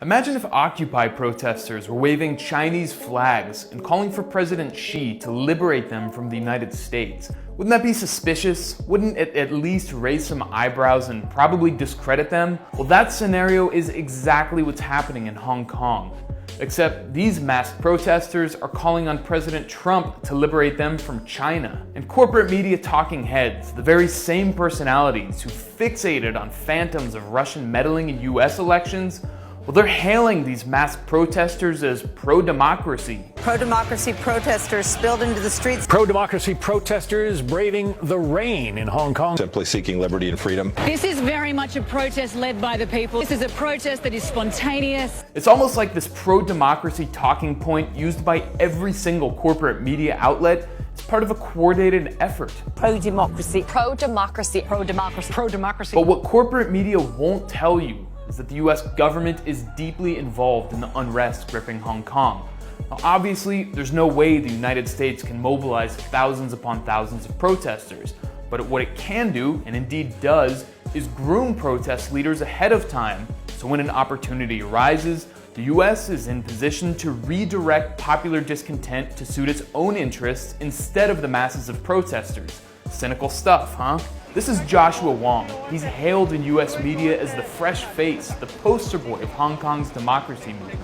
Imagine if Occupy protesters were waving Chinese flags and calling for President Xi to liberate them from the United States. Wouldn't that be suspicious? Wouldn't it at least raise some eyebrows and probably discredit them? Well, that scenario is exactly what's happening in Hong Kong. Except these masked protesters are calling on President Trump to liberate them from China. And corporate media talking heads, the very same personalities who fixated on phantoms of Russian meddling in US elections, well, they're hailing these masked protesters as pro-democracy. Pro-democracy protesters spilled into the streets. Pro-democracy protesters braving the rain in Hong Kong. Simply seeking liberty and freedom. This is very much a protest led by the people. This is a protest that is spontaneous. It's almost like this pro-democracy talking point used by every single corporate media outlet is part of a coordinated effort. Pro-democracy. Pro-democracy. Pro-democracy. Pro-democracy. But what corporate media won't tell you is that the US government is deeply involved in the unrest gripping Hong Kong. Now, obviously, there's no way the United States can mobilize thousands upon thousands of protesters, but what it can do, and indeed does, is groom protest leaders ahead of time, so when an opportunity arises, the US is in position to redirect popular discontent to suit its own interests instead of the masses of protesters. Cynical stuff, huh? This is Joshua Wong. He's hailed in US media as the fresh face, the poster boy of Hong Kong's democracy movement.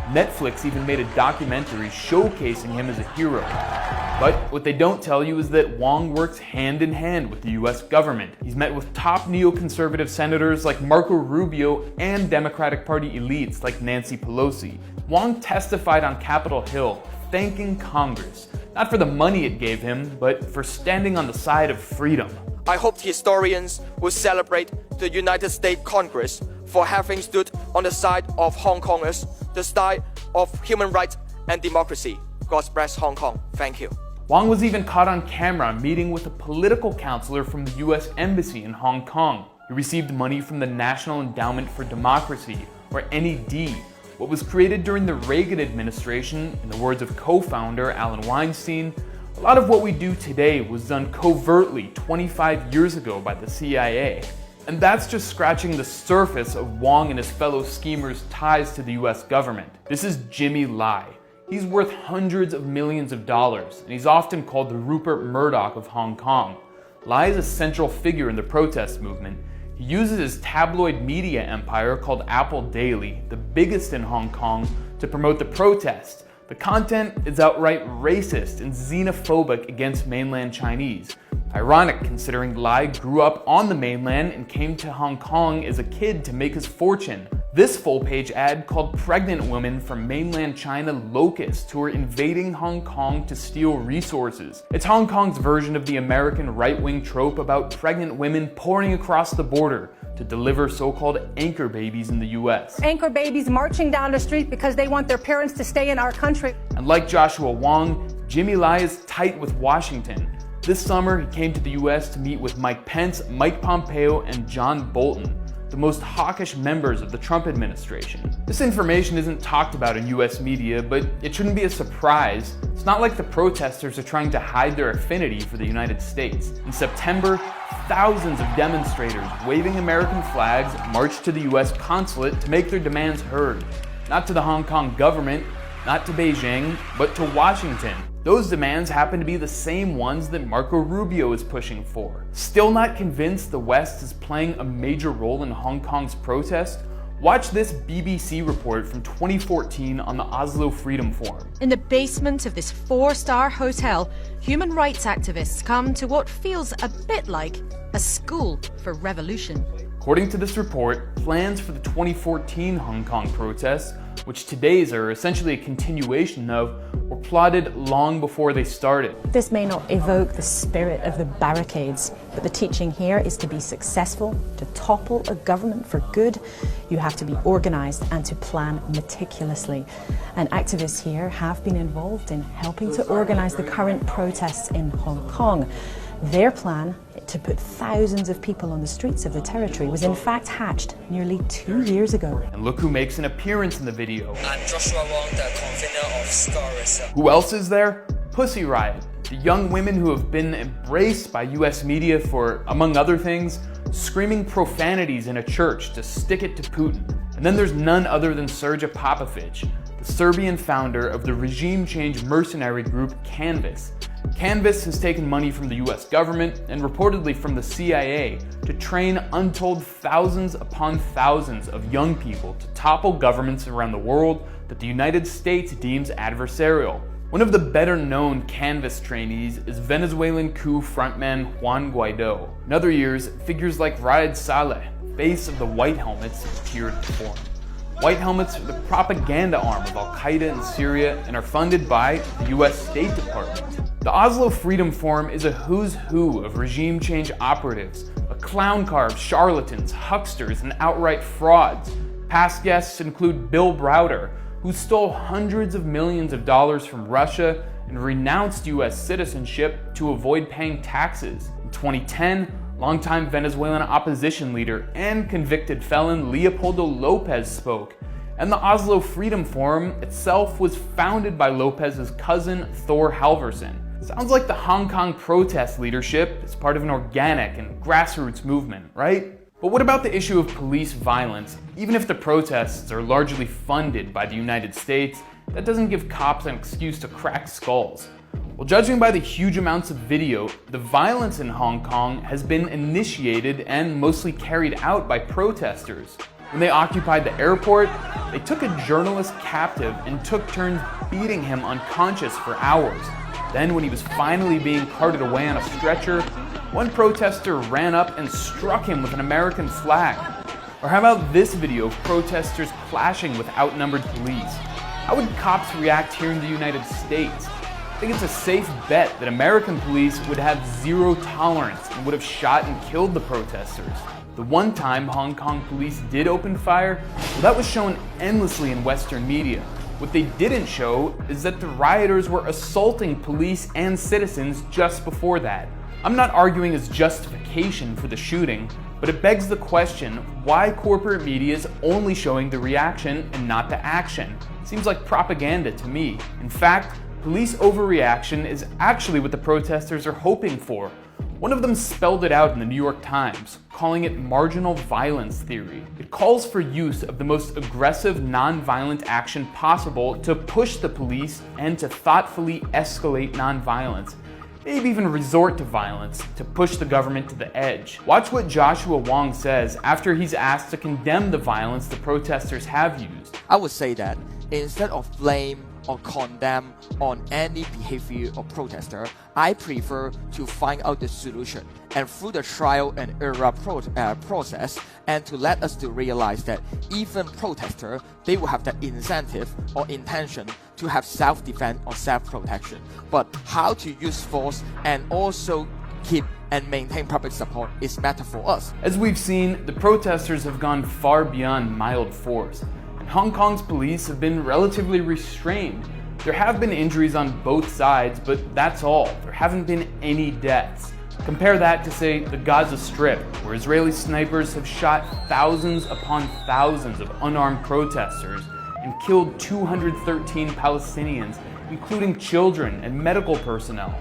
Netflix even made a documentary showcasing him as a hero. But what they don't tell you is that Wong works hand in hand with the US government. He's met with top neoconservative senators like Marco Rubio and Democratic Party elites like Nancy Pelosi. Wong testified on Capitol Hill, thanking Congress, not for the money it gave him, but for standing on the side of freedom. I hope historians will celebrate the United States Congress for having stood on the side of Hong Kongers, the side of human rights and democracy. God bless Hong Kong. Thank you. Wong was even caught on camera meeting with a political counselor from the US Embassy in Hong Kong. He received money from the National Endowment for Democracy, or NED, what was created during the Reagan administration. In the words of co-founder Alan Weinstein, a lot of what we do today was done covertly 25 years ago by the CIA. And that's just scratching the surface of Wong and his fellow schemers' ties to the US government. This is Jimmy Lai. He's worth hundreds of millions of dollars, and he's often called the Rupert Murdoch of Hong Kong. Lai is a central figure in the protest movement. He uses his tabloid media empire called Apple Daily, the biggest in Hong Kong, to promote the protest. The content is outright racist and xenophobic against mainland Chinese. Ironic considering Lai grew up on the mainland and came to Hong Kong as a kid to make his fortune. This full-page ad called pregnant women from mainland China locusts who are invading Hong Kong to steal resources. It's Hong Kong's version of the American right-wing trope about pregnant women pouring across the border to deliver so-called anchor babies in the US. Anchor babies marching down the street because they want their parents to stay in our country. And like Joshua Wong, Jimmy Lai is tight with Washington. This summer, he came to the US to meet with Mike Pence, Mike Pompeo, and John Bolton, the most hawkish members of the Trump administration. This information isn't talked about in US media, but it shouldn't be a surprise. It's not like the protesters are trying to hide their affinity for the United States. In September, thousands of demonstrators waving American flags marched to the US consulate to make their demands heard. Not to the Hong Kong government, not to Beijing, but to Washington. Those demands happen to be the same ones that Marco Rubio is pushing for. Still not convinced the West is playing a major role in Hong Kong's protest? Watch this BBC report from 2014 on the Oslo Freedom Forum. In the basement of this 4-star hotel, human rights activists come to what feels a bit like a school for revolution. According to this report, plans for the 2014 Hong Kong protests, which today's are essentially a continuation of, were plotted long before they started. This may not evoke the spirit of the barricades, but the teaching here is to be successful, to topple a government for good, you have to be organized and to plan meticulously. And activists here have been involved in helping to organize the current protests in Hong Kong. Their plan to put thousands of people on the streets of the territory was in fact hatched nearly 2 years ago. And look who makes an appearance in the video. I'm Joshua Wong, the convener of Scholars. Who else is there? Pussy Riot, the young women who have been embraced by US media for, among other things, screaming profanities in a church to stick it to Putin. And then there's none other than Srđan Popović, the Serbian founder of the regime change mercenary group Canvas. Canvas has taken money from the US government and reportedly from the CIA to train untold thousands upon thousands of young people to topple governments around the world that the United States deems adversarial. One of the better-known Canvas trainees is Venezuelan coup frontman Juan Guaido. In other years, figures like Raed Saleh, face of the White Helmets, appeared to form. White Helmets are the propaganda arm of Al-Qaeda in Syria and are funded by the US State Department. The Oslo Freedom Forum is a who's who of regime change operatives, a clown car of charlatans, hucksters, and outright frauds. Past guests include Bill Browder, who stole hundreds of millions of dollars from Russia and renounced US citizenship to avoid paying taxes. In 2010, longtime Venezuelan opposition leader and convicted felon Leopoldo Lopez spoke, and the Oslo Freedom Forum itself was founded by Lopez's cousin Thor Halvorsen. Sounds like the Hong Kong protest leadership is part of an organic and grassroots movement, right? But what about the issue of police violence? Even if the protests are largely funded by the United States, that doesn't give cops an excuse to crack skulls. Well, judging by the huge amounts of video, the violence in Hong Kong has been initiated and mostly carried out by protesters. When they occupied the airport, they took a journalist captive and took turns beating him unconscious for hours. Then, when he was finally being carted away on a stretcher, one protester ran up and struck him with an American flag. Or how about this video of protesters clashing with outnumbered police? How would cops react here in the United States? I think it's a safe bet that American police would have zero tolerance and would have shot and killed the protesters. The one time Hong Kong police did open fire, well, that was shown endlessly in Western media. What they didn't show is that the rioters were assaulting police and citizens just before that. I'm not arguing as justification for the shooting, but it begs the question why corporate media is only showing the reaction and not the action. Seems like propaganda to me. In fact, police overreaction is actually what the protesters are hoping for. One of them spelled it out in the New York Times, calling it marginal violence theory. It calls for use of the most aggressive, non-violent action possible to push the police and to thoughtfully escalate non-violence. Maybe even resort to violence to push the government to the edge. Watch what Joshua Wong says after he's asked to condemn the violence the protesters have used. I would say that instead of blame or condemn on any behavior of protester, I prefer to find out the solution and through the trial and error process, and to let us to realize that even protester, they will have the incentive or intention to have self-defense or self-protection. But how to use force and also keep and maintain public support is better for us. As we've seen, the protesters have gone far beyond mild force. Hong Kong's police have been relatively restrained. There have been injuries on both sides, but that's all. There haven't been any deaths. Compare that to, say, the Gaza Strip, where Israeli snipers have shot thousands upon thousands of unarmed protesters and killed 213 Palestinians, including children and medical personnel.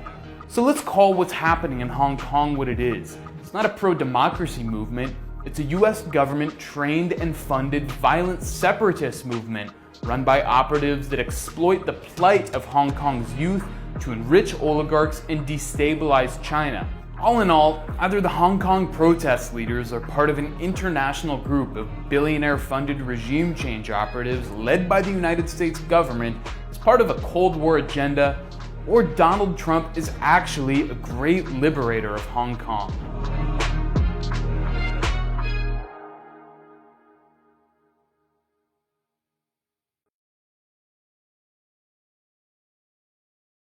So let's call what's happening in Hong Kong what it is. It's not a pro-democracy movement. It's a US government trained and funded violent separatist movement run by operatives that exploit the plight of Hong Kong's youth to enrich oligarchs and destabilize China. All in all, either the Hong Kong protest leaders are part of an international group of billionaire-funded regime change operatives led by the United States government as part of a Cold War agenda, or Donald Trump is actually a great liberator of Hong Kong.